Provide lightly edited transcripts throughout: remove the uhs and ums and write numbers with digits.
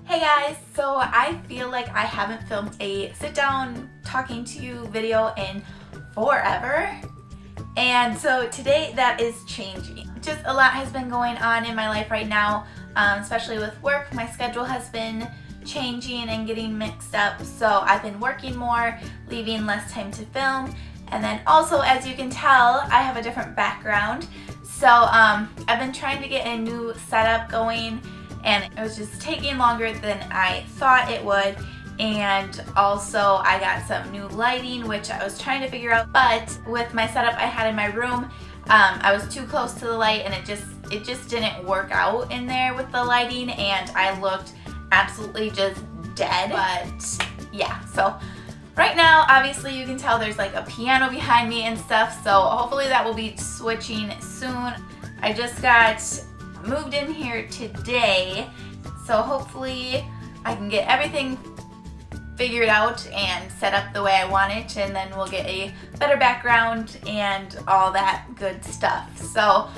Hey guys, so I feel like I haven't filmed a sit down talking to you video in forever, and so today that is changing. Just a lot has been going on in my life right now, especially with work. My schedule has been changing and getting mixed up, so I've been working more, leaving less time to film, and then also, as you can tell, I have a different background. So I've been trying to get a new setup going, and it was just taking longer than I thought it would. And also I got some new lighting, which I was trying to figure out, but with my setup I had in my room, I was too close to the light and it just didn't work out in there with the lighting, and I looked absolutely just dead. But yeah, so right now obviously you can tell there's like a piano behind me and stuff, so hopefully that will be switching soon. I just got moved in here today, so hopefully I can get everything figured out and set up the way I want it, and then we'll get a better background and all that good stuff. So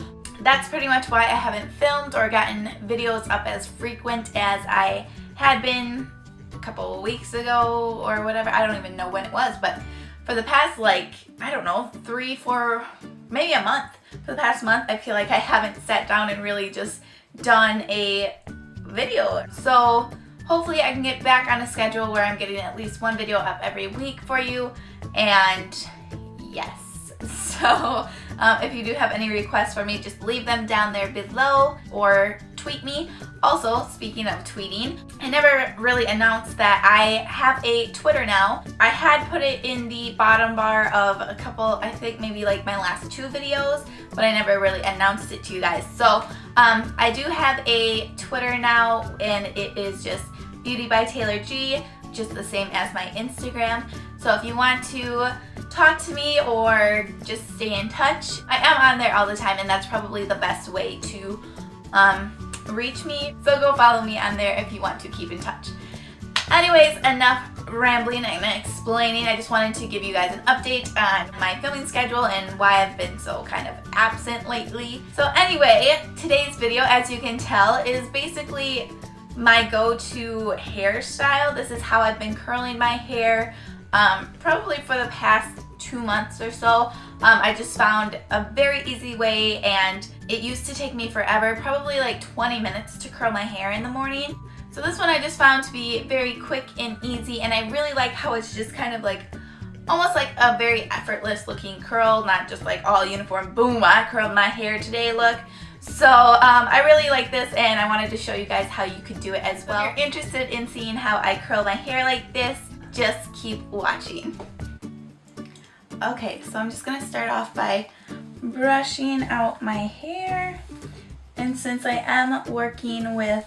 that's pretty much why I haven't filmed or gotten videos up as frequent as I had been a couple of weeks ago or whatever. I don't even know when it was, but for the past, like, I don't know, 3, 4, maybe a month. For the past month, I feel like I haven't sat down and really just done a video. So hopefully I can get back on a schedule where I'm getting at least one video up every week for you. And yes, so if you do have any requests for me, just leave them down there below or tweet me. Also, speaking of tweeting, I never really announced that I have a Twitter now. I had put it in the bottom bar of a couple, I think maybe like my last 2 videos, but I never really announced it to you guys. So I do have a Twitter now, and it is just Beauty by Taylor G, just the same as my Instagram. So if you want to talk to me or just stay in touch, I am on there all the time, and that's probably the best way to reach me. So go follow me on there if you want to keep in touch. Anyways, enough rambling and explaining. I just wanted to give you guys an update on my filming schedule and why I've been so kind of absent lately. So anyway, today's video, as you can tell, is basically my go-to hairstyle. This is how I've been curling my hair probably for the past 2 months or so. I just found a very easy way, and it used to take me forever, probably like 20 minutes to curl my hair in the morning. So this one I just found to be very quick and easy, and I really like how it's just kind of like almost like a very effortless looking curl, not just like all uniform, boom, I curled my hair today look. So I really like this, and I wanted to show you guys how you could do it as well. If you're interested in seeing how I curl my hair like this, just keep watching. Okay, so I'm just gonna start off by brushing out my hair, and since I am working with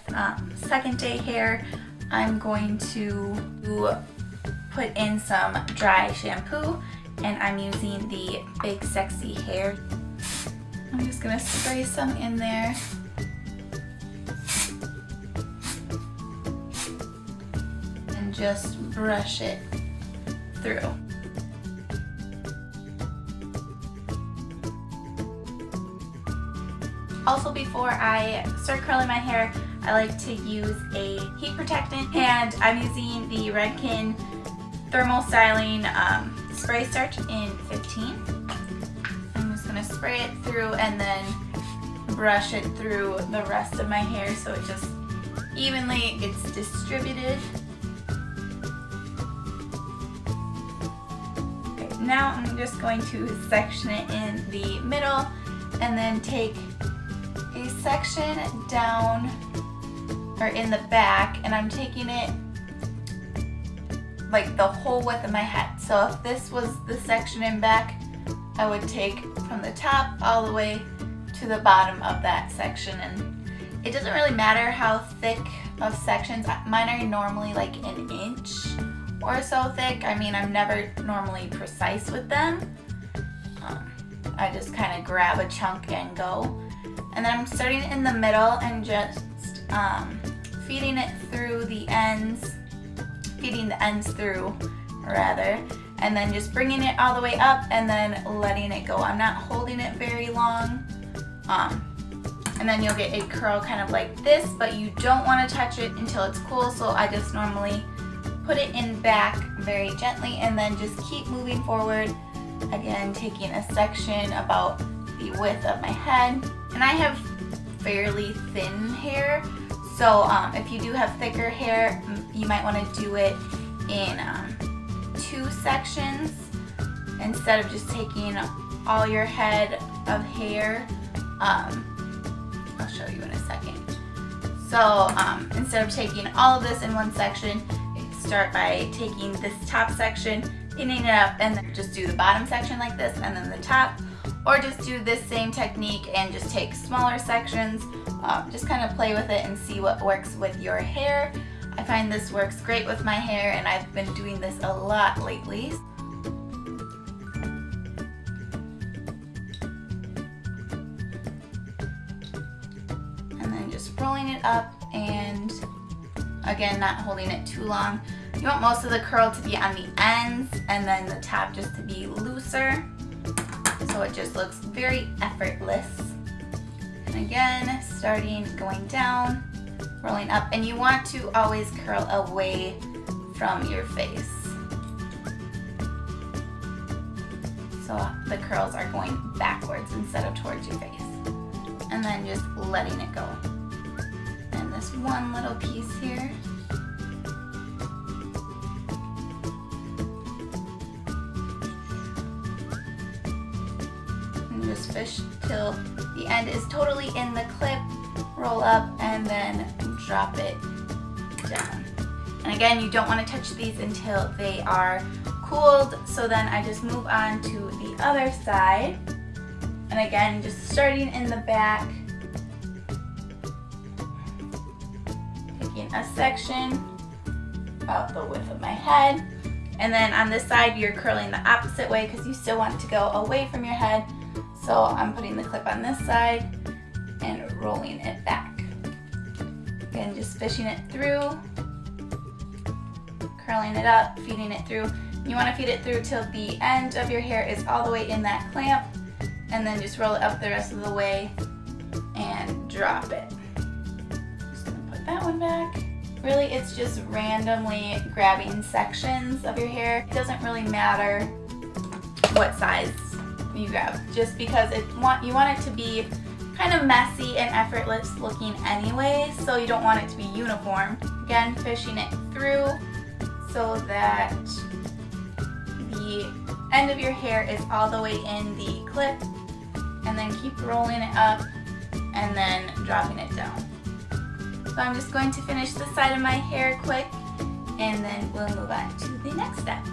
second day hair, I'm going to put in some dry shampoo, and I'm using the Big Sexy Hair. I'm just gonna spray some in there. And just brush it through. Also, before I start curling my hair, I like to use a heat protectant, and I'm using the Redken Thermal Styling Spray Starch in 15. I'm just going to spray it through and then brush it through the rest of my hair so it just evenly gets distributed. Okay, now I'm just going to section it in the middle and then take a section down or in the back, and I'm taking it like the whole width of my head. So if this was the section in back, I would take from the top all the way to the bottom of that section, and it doesn't really matter how thick of sections. Mine are normally like an inch or so thick. I mean, I'm never normally precise with them. I just kind of grab a chunk and go. And then I'm starting in the middle and just feeding it through the ends, feeding the ends through rather, and then just bringing it all the way up and then letting it go. I'm not holding it very long. and then you'll get a curl kind of like this, but you don't want to touch it until it's cool, so I just normally put it in back very gently and then just keep moving forward, again taking a section about the width of my head. And I have fairly thin hair, so if you do have thicker hair, you might want to do it in 2 sections instead of just taking all your head of hair. I'll show you in a second. So instead of taking all of this in one section, start by taking this top section, pinning it up, and then just do the bottom section like this and then the top, or just do this same technique and just take smaller sections. Just kind of play with it and see what works with your hair. I find this works great with my hair, and I've been doing this a lot lately. And then just rolling it up, and again, not holding it too long. You want most of the curl to be on the ends and then the top just to be looser, so it just looks very effortless. And again, starting going down, rolling up, and you want to always curl away from your face. So the curls are going backwards instead of towards your face. And then just letting it go. And this one little piece here. And just fish till the end is totally in the clip. Roll up and then drop it down. And again, you don't want to touch these until they are cooled. So then I just move on to the other side. And again, just starting in the back, taking a section about the width of my head. And then on this side, you're curling the opposite way because you still want it to go away from your head. So I'm putting the clip on this side and rolling it back. Again, just fishing it through, curling it up, feeding it through. You want to feed it through till the end of your hair is all the way in that clamp, and then just roll it up the rest of the way and drop it. Just gonna put that one back. Really, it's just randomly grabbing sections of your hair. It doesn't really matter what size you grab, just because you want it to be kind of messy and effortless looking anyway, so you don't want it to be uniform. Again, fishing it through so that the end of your hair is all the way in the clip, and then keep rolling it up and then dropping it down. So I'm just going to finish the side of my hair quick, and then we'll move on to the next step.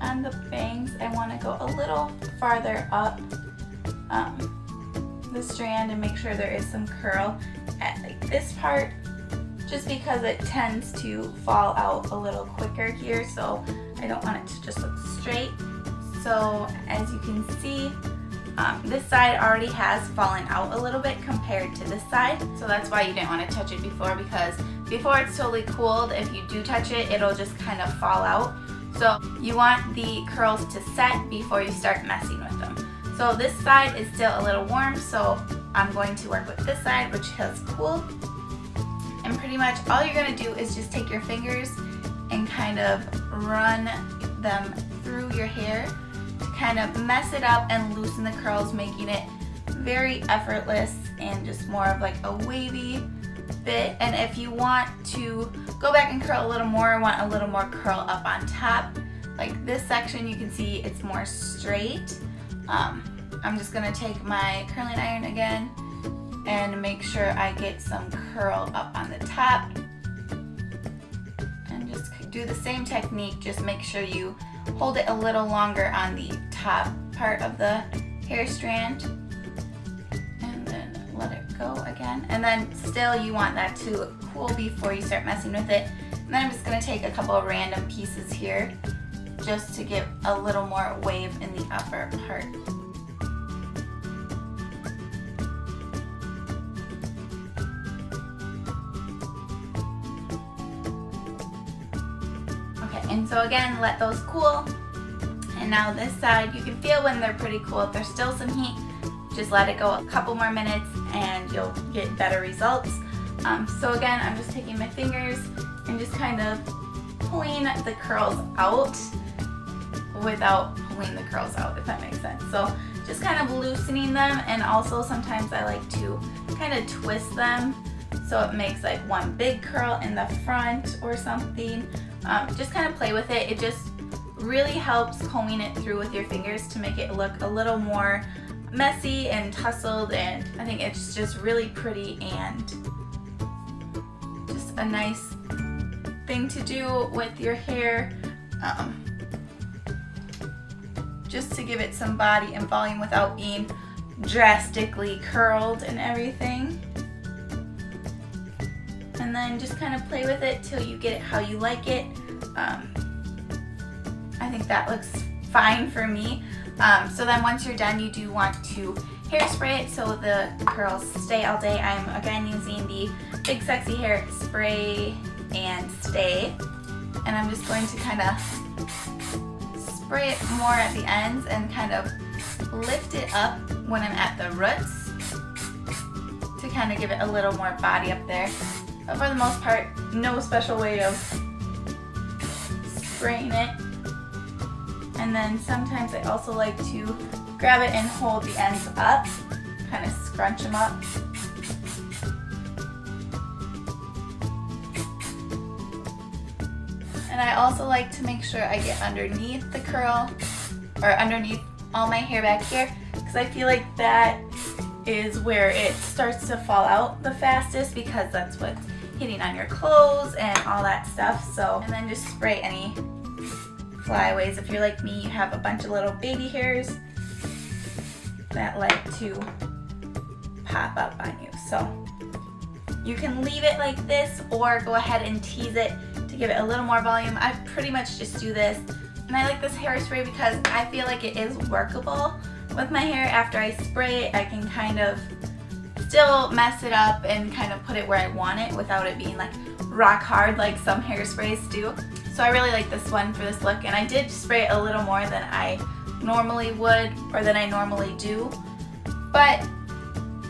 On the bangs, I want to go a little farther up the strand and make sure there is some curl at like this part, just because it tends to fall out a little quicker here, so I don't want it to just look straight. So as you can see, this side already has fallen out a little bit compared to this side, so that's why you didn't want to touch it before, because before it's totally cooled, if you do touch it, it'll just kind of fall out. So you want the curls to set before you start messing with them. So this side is still a little warm, so I'm going to work with this side, which has cooled. And pretty much all you're going to do is just take your fingers and kind of run them through your hair to kind of mess it up and loosen the curls, making it very effortless and just more of like a wavy bit. And if you want to go back and curl a little more, want a little more curl up on top, like this section, you can see it's more straight. I'm just gonna take my curling iron again and make sure I get some curl up on the top, and just do the same technique. Just make sure you hold it a little longer on the top part of the hair strand. And then let it go again. And then still you want that to cool before you start messing with it. And then I'm just going to take a couple of random pieces here just to give a little more wave in the upper part. And so again, let those cool. And now this side, you can feel when they're pretty cool. If there's still some heat, just let it go a couple more minutes and you'll get better results. So again, I'm just taking my fingers and just kind of pulling the curls out without pulling the curls out, if that makes sense. So just kind of loosening them, and also sometimes I like to kind of twist them so it makes like one big curl in the front or something. Just kind of play with it. It just really helps combing it through with your fingers to make it look a little more messy and tousled, and I think it's just really pretty and just a nice thing to do with your hair, just to give it some body and volume without being drastically curled and everything. And then just kind of play with it till you get it how you like it. I think that looks fine for me. So then once you're done, you do want to hairspray it so the curls stay all day. I'm again using the Big Sexy Hair Spray and Stay. And I'm just going to kind of spray it more at the ends and kind of lift it up when I'm at the roots to kind of give it a little more body up there. But for the most part, no special way of spraying it. And then sometimes I also like to grab it and hold the ends up, kind of scrunch them up. And I also like to make sure I get underneath the curl, or underneath all my hair back here, because I feel like that is where it starts to fall out the fastest, because that's what's hitting on your clothes and all that stuff. So, and then just spray any flyaways. If you're like me, you have a bunch of little baby hairs that like to pop up on you. So you can leave it like this or go ahead and tease it to give it a little more volume. I pretty much just do this. And I like this hairspray because I feel like it is workable with my hair. After I spray it, I can kind of still mess it up and kind of put it where I want it without it being like rock hard like some hairsprays do. So I really like this one for this look, and I did spray it a little more than I normally would or than I normally do, but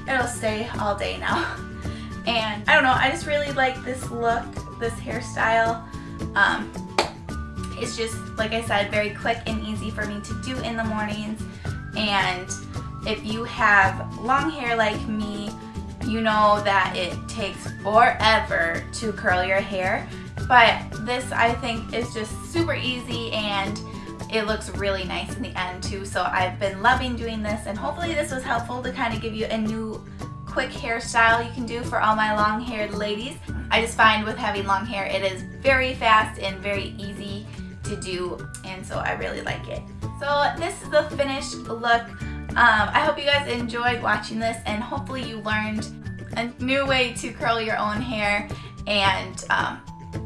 it'll stay all day now. And I don't know, I just really like this look, this hairstyle. It's just, like I said, very quick and easy for me to do in the mornings. And if you have long hair like me, you know that it takes forever to curl your hair. But this, I think, is just super easy, and it looks really nice in the end too. So I've been loving doing this, and hopefully this was helpful to kind of give you a new quick hairstyle you can do for all my long haired ladies. I just find with having long hair, it is very fast and very easy to do, and so I really like it. So this is the finished look. I hope you guys enjoyed watching this, and hopefully you learned a new way to curl your own hair. And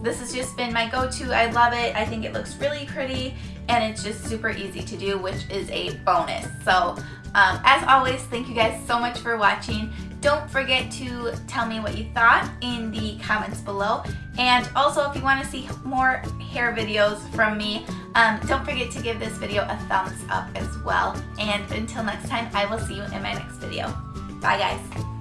this has just been my go-to. I love it. I think it looks really pretty, and it's just super easy to do, which is a bonus. So as always, thank you guys so much for watching. Don't forget to tell me what you thought in the comments below. And also, if you want to see more hair videos from me, don't forget to give this video a thumbs up as well. And until next time, I will see you in my next video. Bye guys.